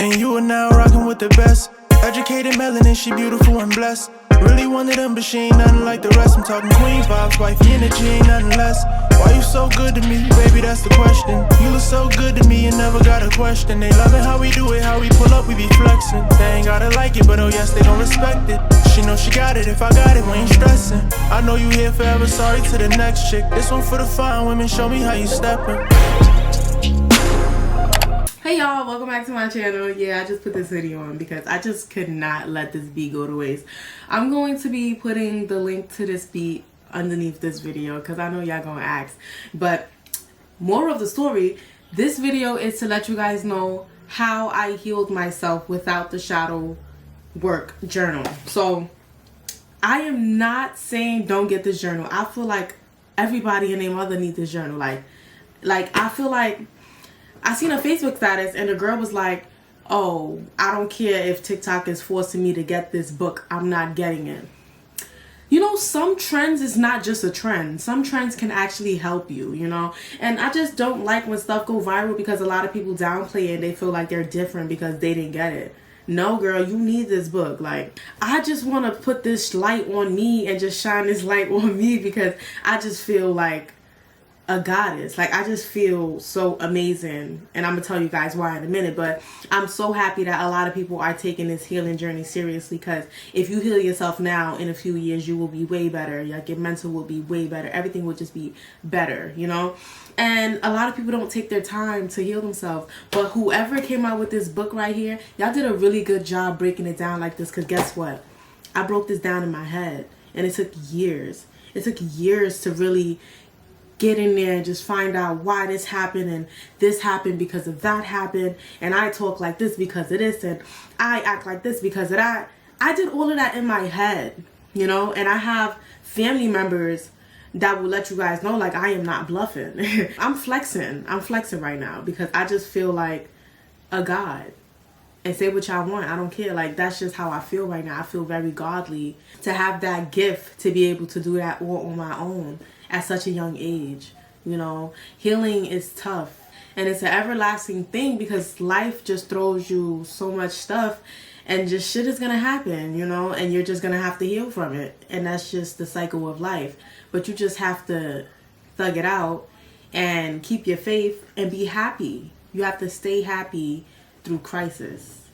And you are now rocking with the best. Educated melanin, she beautiful and blessed. Really wanted them, but she ain't nothing like the rest. I'm talking queen vibes, wifey energy, ain't nothing less. Why you so good to me, baby, that's the question. You look so good to me, you never got a question. They loving how we do it, how we pull up, we be flexing. They ain't gotta like it, but oh yes, they don't respect it. She know she got it, if I got it, we ain't stressing. I know you here forever, sorry to the next chick. This one for the fine women, show me how you steppin'. Hey y'all, welcome back to my channel. Yeah, I just put this video on because I just could not let this beat go to waste. I'm going to be putting the link to this beat underneath this video because I know y'all gonna ask. But moral of the story, this video is to let you guys know how I healed myself without the shadow work journal. So I am not saying don't get this journal. I feel like everybody and their mother needs this journal. Like I feel like I seen a Facebook status and the girl was like, oh, I don't care if TikTok is forcing me to get this book. I'm not getting it. You know, some trends is not just a trend. Some trends can actually help you, you know. And I just don't like when stuff go viral because a lot of people downplay it and they feel like they're different because they didn't get it. No, girl, you need this book. Like, I just want to put this light on me and just shine this light on me because I just feel like a goddess. Like, I just feel so amazing, and I'm gonna tell you guys why in a minute. But I'm so happy that a lot of people are taking this healing journey seriously, because if you heal yourself now, in a few years you will be way better. Like, your mental will be way better, everything will just be better, you know. And a lot of people don't take their time to heal themselves, but whoever came out with this book right here, y'all did a really good job breaking it down like this. Because guess what, I broke this down in my head and it took years. It took years to really get in there and just find out why this happened, and this happened because of that happened, and I talk like this because of this, and I act like this because of that. I did all of that in my head, you know. And I have family members that will let you guys know, like, I am not bluffing. I'm flexing right now because I just feel like a god. And say what y'all want, I don't care. Like, that's just how I feel right now. I feel very godly to have that gift to be able to do that all on my own at such a young age. You know, healing is tough and it's an everlasting thing because life just throws you so much stuff and just shit is gonna happen, you know, and you're just gonna have to heal from it. And that's just the cycle of life. But you just have to thug it out and keep your faith and be happy. You have to stay happy through crisis.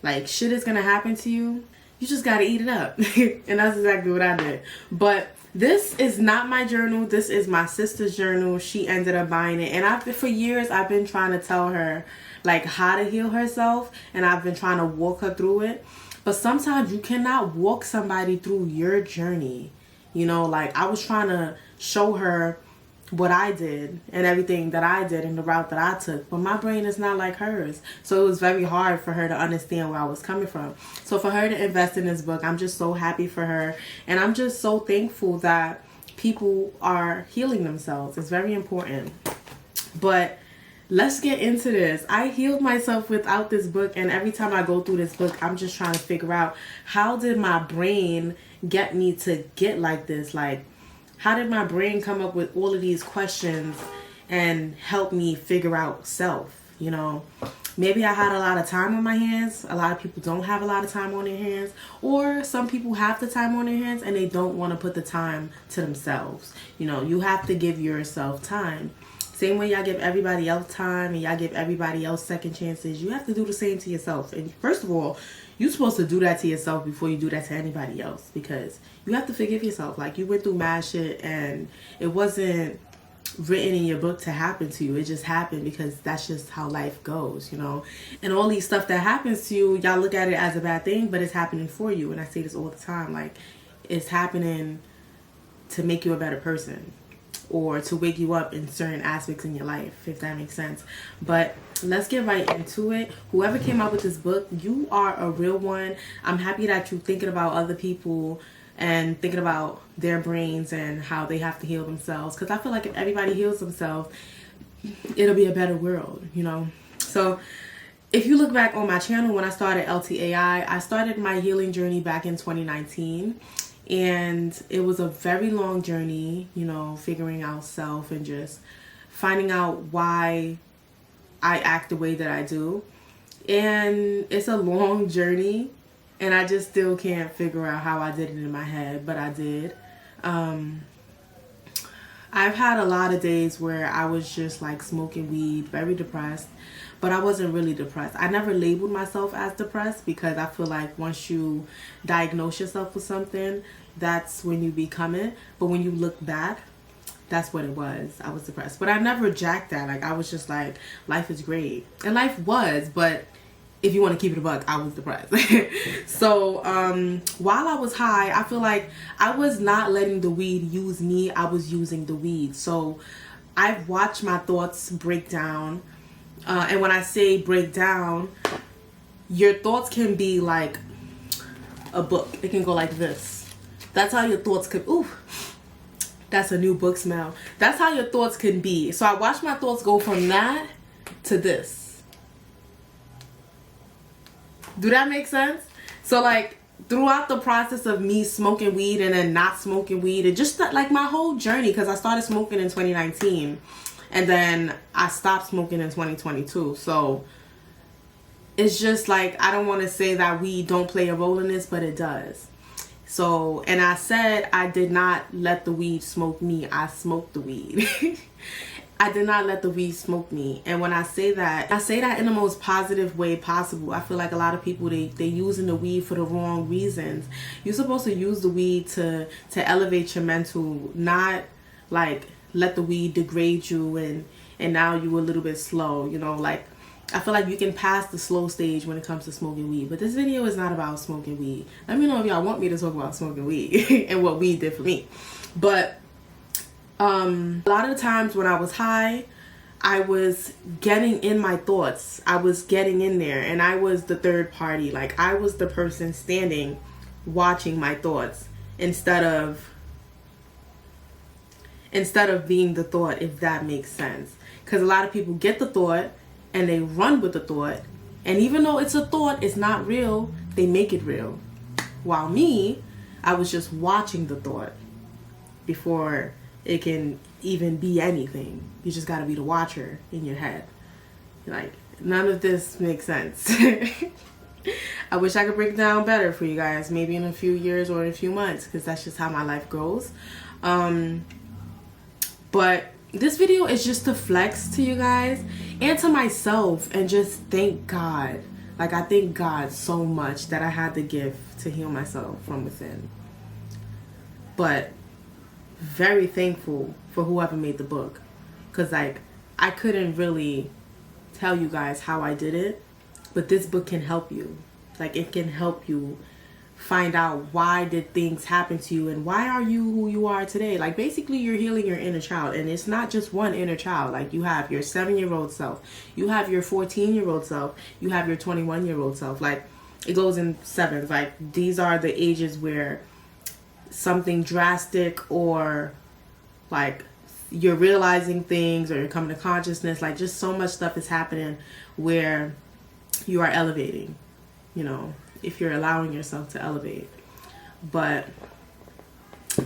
Like, shit is gonna happen to you, you just gotta eat it up. And that's exactly what I did. But this is not my journal. This is my sister's journal. She ended up buying it, and for years I've been trying to tell her like how to heal herself, and I've been trying to walk her through it. But sometimes you cannot walk somebody through your journey, you know. Like, I was trying to show her what I did and everything that I did and the route that I took, but my brain is not like hers, so it was very hard for her to understand where I was coming from. So for her to invest in this book, I'm just so happy for her, and I'm just so thankful that people are healing themselves. It's very important. But let's get into this. I healed myself without this book, and every time I go through this book, I'm just trying to figure out, how did my brain get me to get like this? Like, how did my brain come up with all of these questions and help me figure out self, you know? Maybe I had a lot of time on my hands. A lot of people don't have a lot of time on their hands. Or some people have the time on their hands and they don't want to put the time to themselves. You know, you have to give yourself time. Same way y'all give everybody else time and y'all give everybody else second chances, you have to do the same to yourself. And first of all, you're supposed to do that to yourself before you do that to anybody else, because you have to forgive yourself. Like, you went through mad shit and it wasn't written in your book to happen to you. It just happened because that's just how life goes, you know. And all these stuff that happens to you, y'all look at it as a bad thing, but it's happening for you. And I say this all the time, like, it's happening to make you a better person, or to wake you up in certain aspects in your life, if that makes sense. But let's get right into it. Whoever came up with this book, you are a real one. I'm happy that you're thinking about other people and thinking about their brains and how they have to heal themselves. Because I feel like if everybody heals themselves, it'll be a better world, you know. So if you look back on my channel, when I started LTAI, I started my healing journey back in 2019. And it was a very long journey, you know, figuring out self and just finding out why I act the way that I do. And it's a long journey, and I just still can't figure out how I did it in my head, but I did. I've had a lot of days where I was just like smoking weed, very depressed, but I wasn't really depressed. I never labeled myself as depressed because I feel like once you diagnose yourself with something, that's when you become it. But when you look back, that's what it was. I was depressed, but I never jacked that. Like, I was just like, life is great, and life was, but if you want to keep it a buck, I was depressed. So while I was high, I feel like I was not letting the weed use me. I was using the weed. So I've watched my thoughts break down. And when I say break down, your thoughts can be like a book. It can go like this. That's how your thoughts could, ooh, that's a new book smell. That's how your thoughts can be. So I watched my thoughts go from that to this. Do that make sense? So like throughout the process of me smoking weed and then not smoking weed, and just like my whole journey, because I started smoking in 2019 and then I stopped smoking in 2022. So it's just like, I don't want to say that weed don't play a role in this, but it does. So, and I said I did not let the weed smoke me. I smoked the weed. I did not let the weed smoke me. And when I say that in the most positive way possible. I feel like a lot of people, they using the weed for the wrong reasons. You're supposed to use the weed to elevate your mental, not like let the weed degrade you and now you a little bit slow, you know. Like, I feel like you can pass the slow stage when it comes to smoking weed. But this video is not about smoking weed. Let me know if y'all want me to talk about smoking weed and what weed did for me. But a lot of the times when I was high, I was getting in my thoughts. I was getting in there, and I was the third party. Like, I was the person standing watching my thoughts instead of being the thought, if that makes sense. Because a lot of people get the thought and they run with the thought, and even though it's a thought, it's not real, they make it real. While me, I was just watching the thought before it can even be anything. You just gotta be the watcher in your head. Like, none of this makes sense. I wish I could break it down better for you guys, maybe in a few years or in a few months, because that's just how my life goes. But this video is just to flex to you guys and to myself, and just thank God. Like, I thank God so much that I had the gift to heal myself from within. But very thankful for whoever made the book, because like, I couldn't really tell you guys how I did it, but this book can help you. Like, it can help you find out why did things happen to you and why are you who you are today. Like, basically you're healing your inner child, and it's not just one inner child. Like, you have your 7-year-old self, you have your 14-year-old self, you have your 21-year-old self. Like, it goes in sevens. Like, these are the ages where something drastic, or like you're realizing things, or you're coming to consciousness. Like, just so much stuff is happening where you are elevating, you know, if you're allowing yourself to elevate. But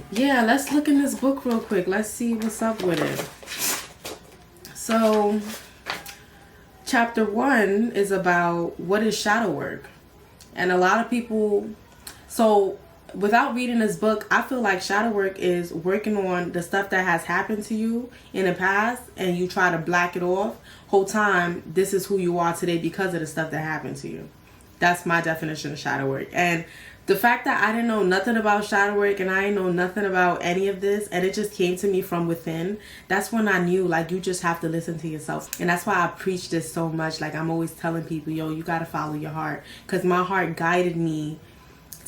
yeah, let's look in this book real quick. Let's see what's up with it. So chapter 1 is about what is shadow work. And a lot of people, so without reading this book, I feel like shadow work is working on the stuff that has happened to you in the past, and you try to black it off. Whole time, this is who you are today because of the stuff that happened to you. That's my definition of shadow work. And the fact that I didn't know nothing about shadow work, and I didn't know nothing about any of this, and it just came to me from within, that's when I knew, like, you just have to listen to yourself. And that's why I preach this so much. Like, I'm always telling people, yo, you gotta follow your heart, because my heart guided me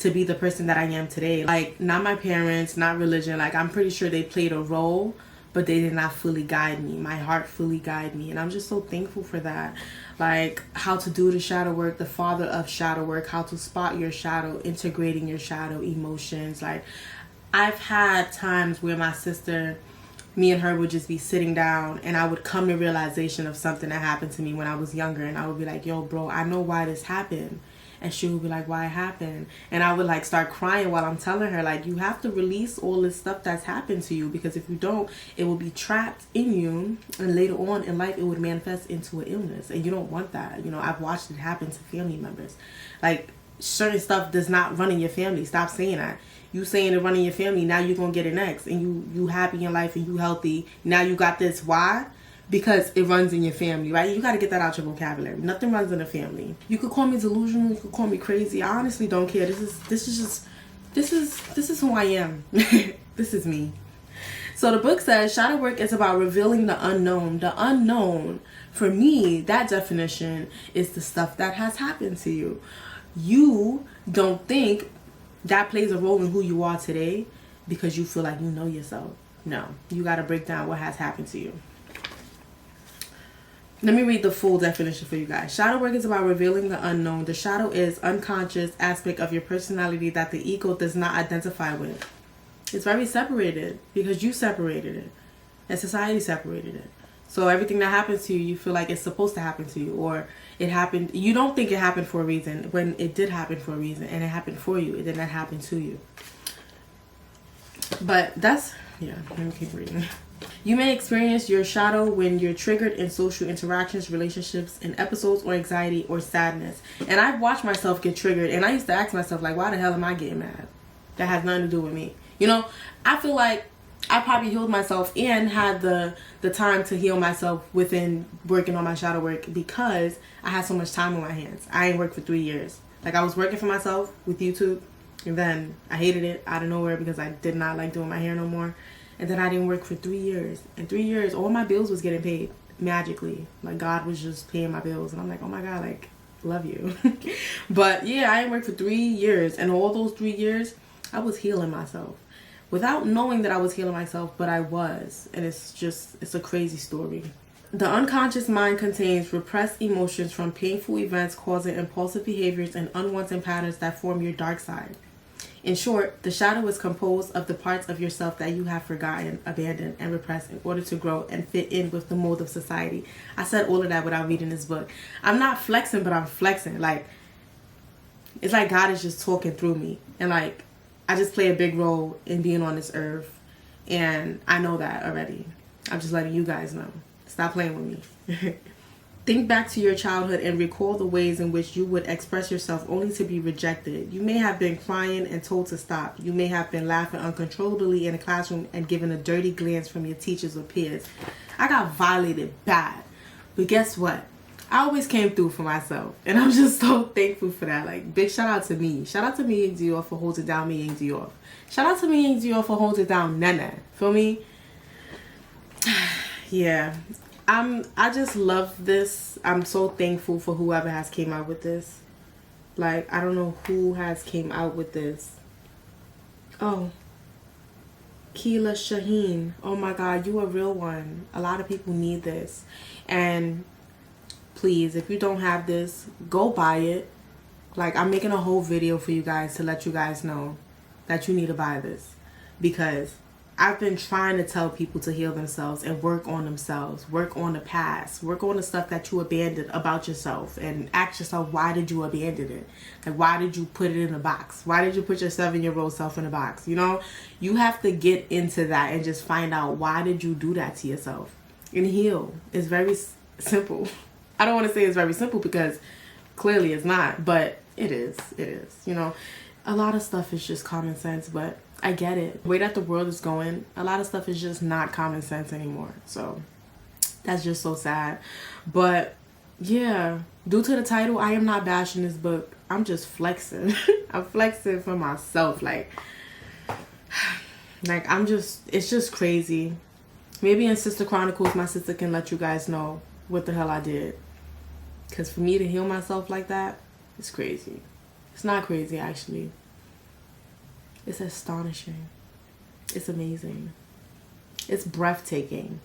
to be the person that I am today. Like, not my parents, not religion. Like, I'm pretty sure they played a role, but they did not fully guide me. My heart fully guided me, and I'm just so thankful for that. Like, how to do the shadow work, the father of shadow work, how to spot your shadow, integrating your shadow emotions. Like, I've had times where my sister, me and her would just be sitting down, and I would come to realization of something that happened to me when I was younger, and I would be like, yo, bro, I know why this happened. And she would be like, why it happened? And I would like start crying while I'm telling her, like, you have to release all this stuff that's happened to you, because if you don't, it will be trapped in you, and later on in life it would manifest into an illness, and you don't want that. You know, I've watched it happen to family members. Like, certain stuff does not run in your family. Stop saying that. You saying it run in your family, now you're gonna get it next, and you happy in life and you healthy. Now you got this. Why? Because it runs in your family, right? You got to get that out your vocabulary. Nothing runs in the family. You could call me delusional, you could call me crazy. I honestly don't care. This is who I am. This is me. So the book says shadow work is about revealing the unknown. The unknown, for me, that definition is the stuff that has happened to you. You don't think that plays a role in who you are today because you feel like you know yourself. No, you got to break down what has happened to you. Let me read the full definition for you guys. Shadow work is about revealing the unknown. The shadow is unconscious aspect of your personality that the ego does not identify with. It's very separated because you separated it and society separated it. So everything that happens to you, you feel like it's supposed to happen to you, or it happened. You don't think it happened for a reason when it did happen for a reason, and it happened for you. It did not happen to you. But that's, yeah, let me keep reading. You may experience your shadow when you're triggered in social interactions, relationships, in episodes or anxiety or sadness. And I've watched myself get triggered, and I used to ask myself, like, why the hell am I getting mad? That has nothing to do with me. You know, I feel like I probably healed myself and had the time to heal myself within working on my shadow work because I had so much time on my hands. I ain't worked for 3 years. Like, I was working for myself with YouTube, and then I hated it out of nowhere because I did not like doing my hair no more. And then I didn't work for 3 years. In 3 years, all my bills was getting paid magically. Like, God was just paying my bills. And I'm like, oh my God, like, love you. But yeah, I didn't work for 3 years. And all those 3 years, I was healing myself. Without knowing that I was healing myself, but I was. And it's a crazy story. The unconscious mind contains repressed emotions from painful events causing impulsive behaviors and unwanted patterns that form your dark side. In short, the shadow is composed of the parts of yourself that you have forgotten, abandoned, and repressed in order to grow and fit in with the mold of society. I said all of that without reading this book. I'm not flexing, but I'm flexing. Like, it's like God is just talking through me. And like, I just play a big role in being on this earth. And I know that already. I'm just letting you guys know. Stop playing with me. Think back to your childhood and recall the ways in which you would express yourself only to be rejected. You may have been crying and told to stop. You may have been laughing uncontrollably in a classroom and given a dirty glance from your teachers or peers. I got violated bad. But guess what? I always came through for myself. And I'm just so thankful for that. Like, big shout out to me. Shout out to me and Dior for holding down me and Dior. Shout out to me and Dior for holding down Nana. Feel me? Yeah. I just love this. I'm so thankful for whoever has came out with this. Like, I don't know who has came out with this. Oh, Keela Shaheen. Oh my God, you a real one. A lot of people need this. And please, if you don't have this, go buy it. Like, I'm making a whole video for you guys to let you guys know that you need to buy this. Because I've been trying to tell people to heal themselves and work on themselves, work on the past, work on the stuff that you abandoned about yourself, and ask yourself, why did you abandon it? Like, why did you put it in a box? Why did you put your 7-year-old self in a box? You know, you have to get into that and just find out, why did you do that to yourself? And heal. It's very simple. I don't want to say it's very simple because clearly it's not, but it is. It is. You know, a lot of stuff is just common sense, but I get it. The way that the world is going, a lot of stuff is just not common sense anymore. So that's just so sad. But yeah, due to the title, I am not bashing this book. I'm just flexing. I'm flexing for myself. Like it's just crazy. Maybe in Sister Chronicles, my sister can let you guys know what the hell I did. Because for me to heal myself like that, it's crazy. It's not crazy, actually. It's astonishing. It's amazing. It's breathtaking.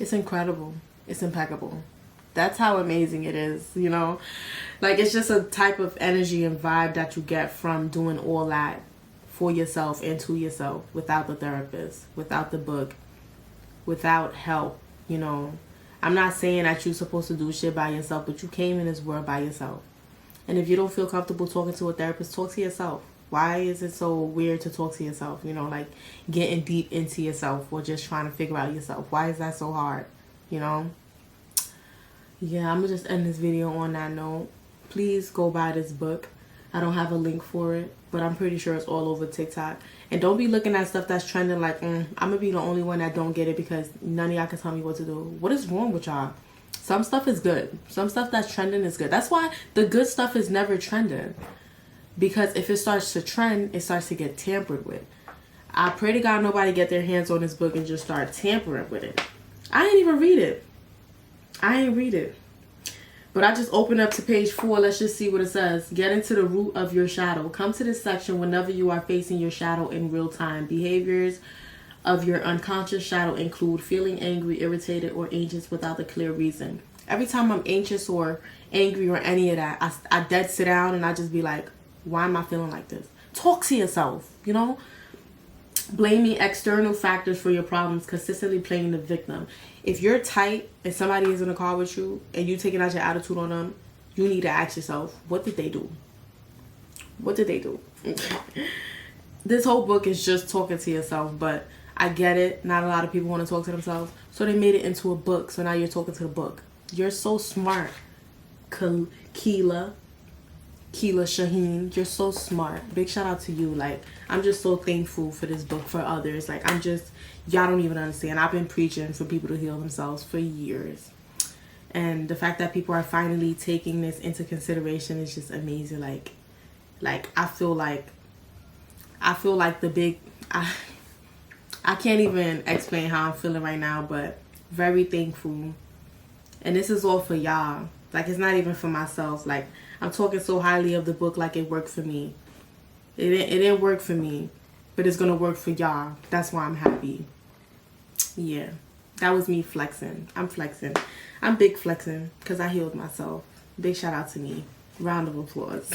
It's incredible. It's impeccable. That's how amazing it is, you know? Like, it's just a type of energy and vibe that you get from doing all that for yourself and to yourself without the therapist, without the book, without help, you know? I'm not saying that you're supposed to do shit by yourself, but you came in this world by yourself. And if you don't feel comfortable talking to a therapist, talk to yourself. Why is it so weird to talk to yourself? You know, like getting deep into yourself or just trying to figure out yourself. Why is that so hard? You know? Yeah, I'm gonna just end this video on that note. Please go buy this book. I don't have a link for it, but I'm pretty sure it's all over TikTok. And don't be looking at stuff that's trending like, I'm gonna be the only one that don't get it because none of y'all can tell me what to do. What is wrong with y'all? Some stuff is good. Some stuff that's trending is good. That's why the good stuff is never trending. Because if it starts to trend, it starts to get tampered with. I pray to God nobody get their hands on this book and just start tampering with it. I ain't even read it. I ain't read it. But I just opened up to page 4. Let's just see what it says. Get into the root of your shadow. Come to this section whenever you are facing your shadow in real time. Behaviors of your unconscious shadow include feeling angry, irritated, or anxious without a clear reason. Every time I'm anxious or angry or any of that, I dead sit down and I just be like, why am I feeling like this? Talk to yourself, you know? Blaming external factors for your problems, consistently playing the victim. If you're tight and somebody is in a car with you and you taking out your attitude on them, you need to ask yourself, what did they do? What did they do? This whole book is just talking to yourself, but I get it. Not a lot of people want to talk to themselves. So they made it into a book. So now you're talking to the book. You're so smart, Keela Shaheen. You're so smart. Big shout out to you. Like, I'm just so thankful for this book for others. Like, y'all don't even understand. I've been preaching for people to heal themselves for years. And the fact that people are finally taking this into consideration is just amazing. Like I feel like the big, I can't even explain how I'm feeling right now, but very thankful. And this is all for y'all. Like, it's not even for myself. Like, I'm talking so highly of the book like it worked for me. It didn't work for me, but it's gonna work for y'all. That's why I'm happy. Yeah, that was me flexing. I'm flexing. I'm big flexing because I healed myself. Big shout out to me. Round of applause.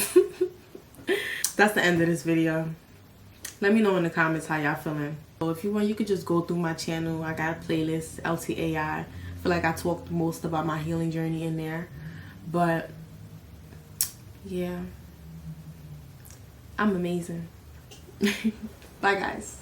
That's the end of this video. Let me know in the comments how y'all feeling. So if you want, you could just go through my channel. I got a playlist, LTAI. I feel like I talked most about my healing journey in there. But yeah, I'm amazing. Bye guys.